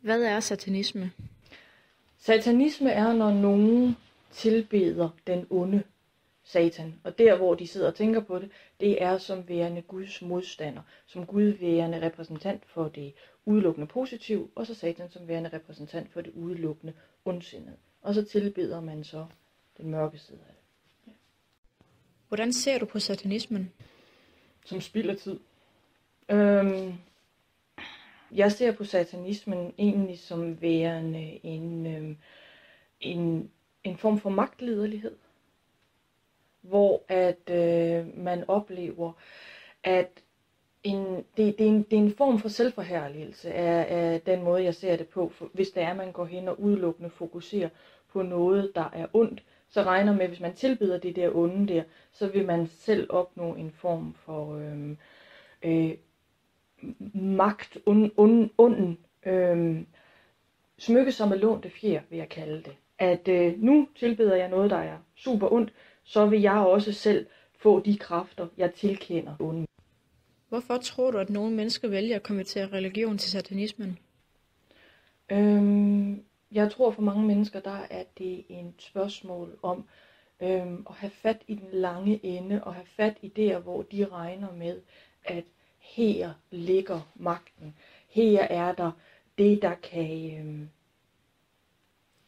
Hvad er satanisme? Satanisme er, når nogen tilbeder den onde Satan. Og der, hvor de sidder og tænker på det, det er som værende Guds modstander. Som Gud værende repræsentant for det udelukkende positive, og så Satan som værende repræsentant for det udelukkende ondsindede. Og så tilbeder man så den mørke side af det. Ja. Hvordan ser du på satanismen? Som spild af tid. Jeg ser på satanismen egentlig som værende en form for magtliderlighed, hvor at man oplever, at det er en form for selvforherligelse af den måde, jeg ser det på. Hvis det er, at man går hen og udelukkende fokuserer på noget, der er ondt, så regner med, at hvis man tilbeder det der onde der, så vil man selv opnå en form for magt, onden, smykke som er lånte fjer, vil jeg kalde det. At nu tilbeder jeg noget, der er super ondt, så vil jeg også selv få de kræfter, jeg tilkender onde. Hvorfor tror du, at nogle mennesker vælger at konvertere religion til satanismen? Jeg tror for mange mennesker, der er det et spørgsmål om at have fat i den lange ende, og have fat i der, hvor de regner med, at her ligger magten. Her er der det, der kan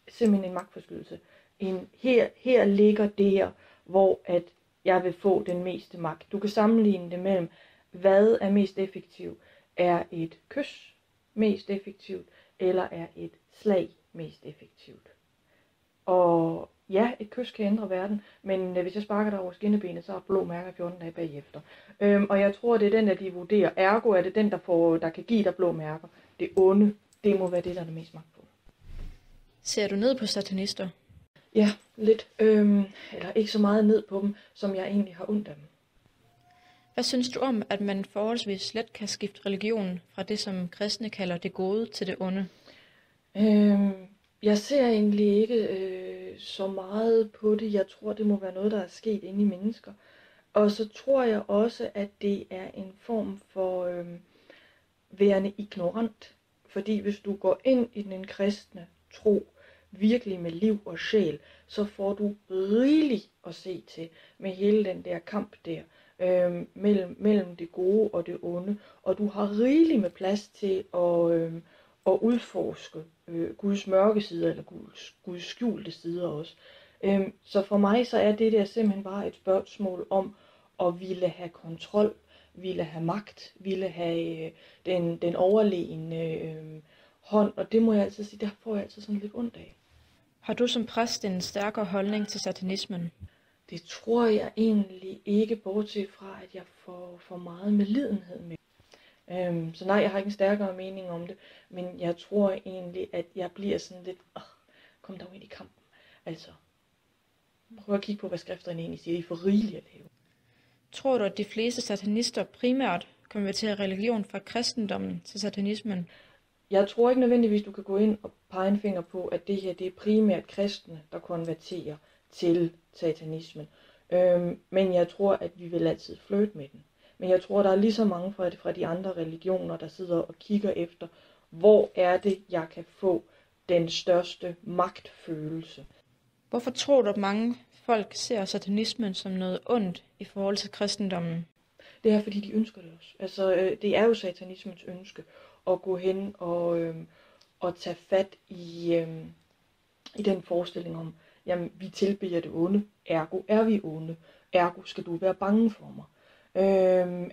simpelthen en magtforskydelse. Her ligger det her, hvor at jeg vil få den meste magt. Du kan sammenligne det mellem, hvad er mest effektivt. Er et kys mest effektivt, eller er et slag mest effektivt? Og ja, et kys kan ændre verden, men hvis jeg sparker dig over skinnebenet, så har blå mærker 14 dage bagefter. Og jeg tror, det er den, der de vurderer. Ergo er det den, der kan give dig blå mærker. Det onde, det må være det, der er det mest magtfulde. Ser du ned på satanister? Ja, lidt. Eller ikke så meget ned på dem, som jeg egentlig har ondt af dem. Hvad synes du om, at man forholdsvis let kan skifte religion fra det, som kristne kalder det gode, til det onde? Jeg ser egentlig ikke så meget på det. Jeg tror, det må være noget, der er sket inde i mennesker. Og så tror jeg også, at det er en form for værende ignorant. Fordi hvis du går ind i den kristne tro, virkelig med liv og sjæl, så får du rigeligt at se til med hele den der kamp der mellem det gode og det onde. Og du har rigeligt med plads til at udforske Guds mørke sider, eller Guds skjulte sider også. Så for mig så er det der simpelthen bare et spørgsmål om at ville have kontrol, ville have magt, ville have den overlegne hånd, og det må jeg altid sige, der får jeg altid sådan lidt ondt af. Har du som præst en stærkere holdning til satanismen? Det tror jeg egentlig ikke, bortset fra, at jeg får for meget medlidenhed med. Så nej, jeg har ikke en stærkere mening om det, men jeg tror egentlig, at jeg bliver sådan lidt, kom dog ind i kampen. Altså, prøv at kigge på, hvad skrifterne egentlig siger, I får rigeligt at lave. Tror du, at de fleste satanister primært konverterer religion fra kristendommen til satanismen? Jeg tror ikke nødvendigvis, du kan gå ind og pege en finger på, at det her det er primært kristne, der konverterer til satanismen. Men jeg tror, at vi vil altid flirte med den. Men jeg tror, der er lige så mange fra de andre religioner, der sidder og kigger efter, hvor er det, jeg kan få den største magtfølelse. Hvorfor tror du, at mange folk ser satanismen som noget ondt i forhold til kristendommen? Det er, fordi de ønsker det også. Altså, det er jo satanismens ønske at gå hen og tage fat i den forestilling om, jamen, vi tilbeder det onde, ergo er vi onde, ergo skal du være bange for mig.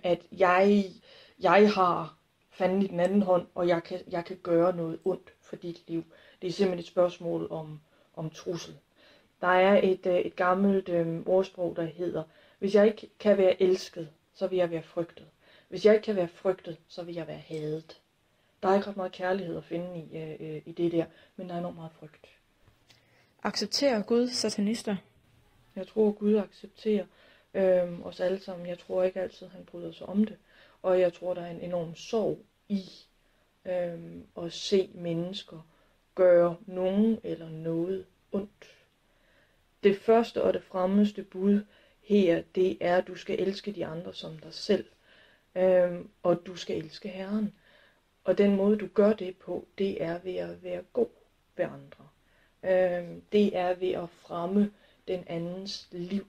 At jeg har fanden i den anden hånd, og jeg kan gøre noget ondt for dit liv. Det er simpelthen et spørgsmål om trussel. Der er et gammelt ordsprog, der hedder, hvis jeg ikke kan være elsket, så vil jeg være frygtet. Hvis jeg ikke kan være frygtet, så vil jeg være hadet. Der er ikke ret meget kærlighed at finde i det der, men der er enormt meget frygt. Accepterer Gud satanister? Jeg tror, Gud accepterer os alle sammen. Jeg tror ikke altid, han bryder sig om det. Og jeg tror, der er en enorm sorg i at se mennesker gøre nogen eller noget ondt. Det første og det fremmeste bud her, det er, at du skal elske de andre som dig selv. Og du skal elske Herren. Og den måde, du gør det på, det er ved at være god ved andre. Det er ved at fremme den andens liv.